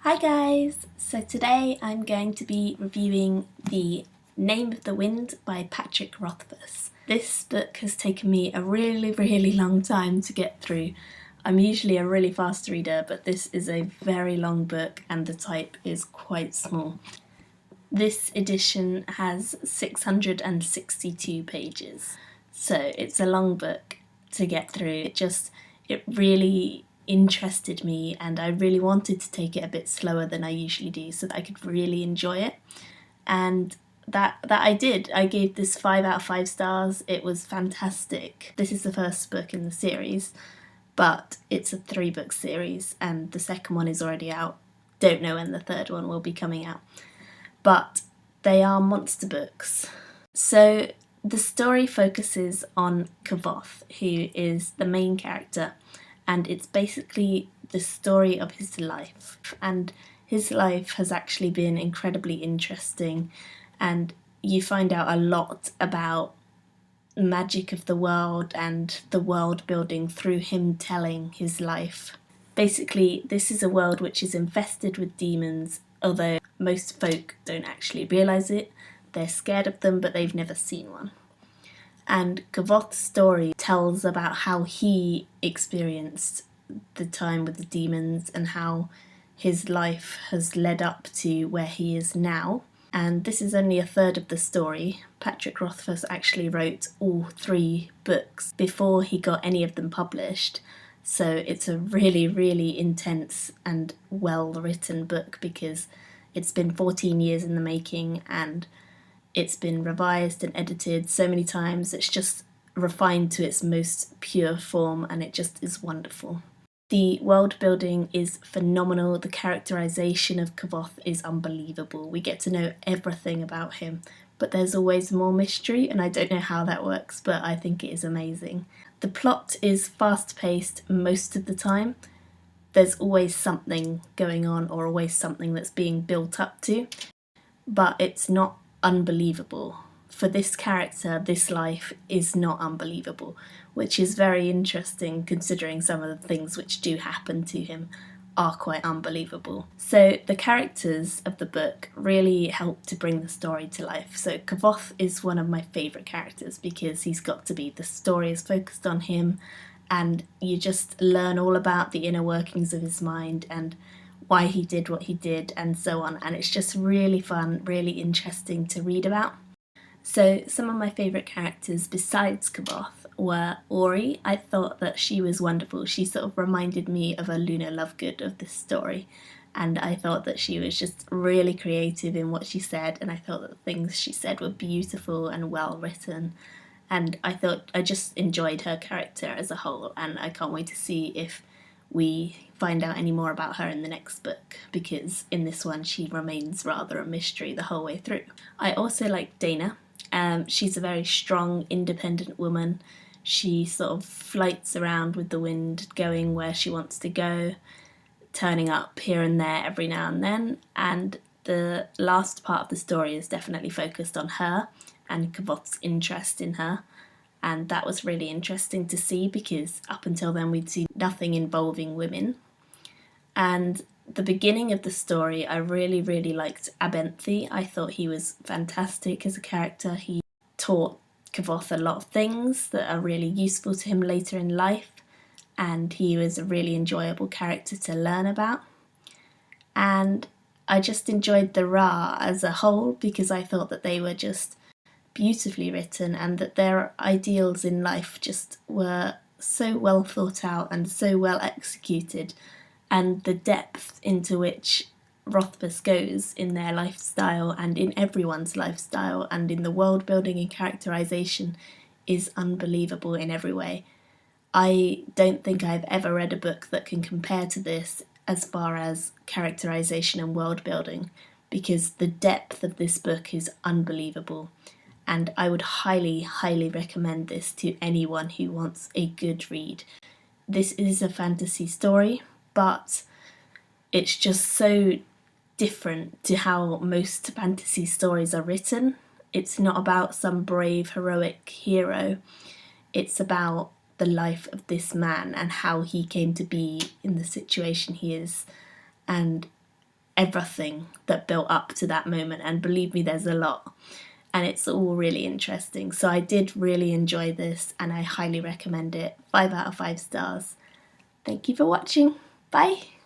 Hi guys! So today I'm going to be reviewing The Name of the Wind by Patrick Rothfuss. This book has taken me a really long time to get through. I'm usually a really fast reader, but this is a very long book and the type is quite small. This edition has 662 pages, so it's a long book to get through. It really interested me and I really wanted to take it a bit slower than I usually do so that I could really enjoy it, and that I did. I gave this 5 out of 5 stars. It was fantastic. This is the first book in the series, but it's a 3-book series and the second one is already out. Don't know when the third one will be coming out, but they are monster books. So the story focuses on Kavoth, who is the main character, and it's basically the story of his life. And his life has actually been incredibly interesting, and you find out a lot about magic of the world and the world building through him telling his life. Basically, this is a world which is infested with demons, although most folk don't actually realise it. They're scared of them, but they've never seen one. And Kavoth's story tells about how he experienced the time with the demons and how his life has led up to where he is now. And this is only a third of the story. Patrick Rothfuss actually wrote all 3 books before he got any of them published. So it's a really intense and well written book because it's been 14 years in the making and it's been revised and edited so many times. It's just refined to its most pure form and it just is wonderful. The world building is phenomenal. The characterization of Kavoth is unbelievable. We get to know everything about him, but there's always more mystery and I don't know how that works, but I think it is amazing. The plot is fast-paced most of the time. There's always something going on or always something that's being built up to, but it's not unbelievable. For this character, this life is not unbelievable, which is very interesting considering some of the things which do happen to him are quite unbelievable. So the characters of the book really help to bring the story to life. So Kavoth is one of my favourite characters because he's got to be. The story is focused on him and you just learn all about the inner workings of his mind and why he did what he did and so on, and it's just really fun, really interesting to read about. So some of my favourite characters besides Kavoth were Ori. I thought that she was wonderful. She sort of reminded me of a Luna Lovegood of this story, and I thought that she was just really creative in what she said, and I thought that the things she said were beautiful and well written, and I just enjoyed her character as a whole, and I can't wait to see if we find out any more about her in the next book, because in this one she remains rather a mystery the whole way through. I also like Dana. She's a very strong, independent woman. She sort of floats around with the wind, going where she wants to go, turning up here and there every now and then, and the last part of the story is definitely focused on her and Kavoth's interest in her. And that was really interesting to see because up until then we'd seen nothing involving women. And the beginning of the story, I really liked Abenthi. I thought he was fantastic as a character. He taught Kavoth a lot of things that are really useful to him later in life, and he was a really enjoyable character to learn about. And I just enjoyed the Ra as a whole because I thought that they were just beautifully written and that their ideals in life just were so well thought out and so well executed, and the depth into which Rothfuss goes in their lifestyle and in everyone's lifestyle and in the world building and characterization is unbelievable in every way. I don't think I've ever read a book that can compare to this as far as characterization and world building, because the depth of this book is unbelievable. And I would highly recommend this to anyone who wants a good read. This is a fantasy story, but it's just so different to how most fantasy stories are written. It's not about some brave, heroic hero. It's about the life of this man and how he came to be in the situation he is. And everything that built up to that moment, and believe me, there's a lot, and it's all really interesting. So I did really enjoy this and I highly recommend it. 5 out of 5 stars. Thank you for watching. Bye.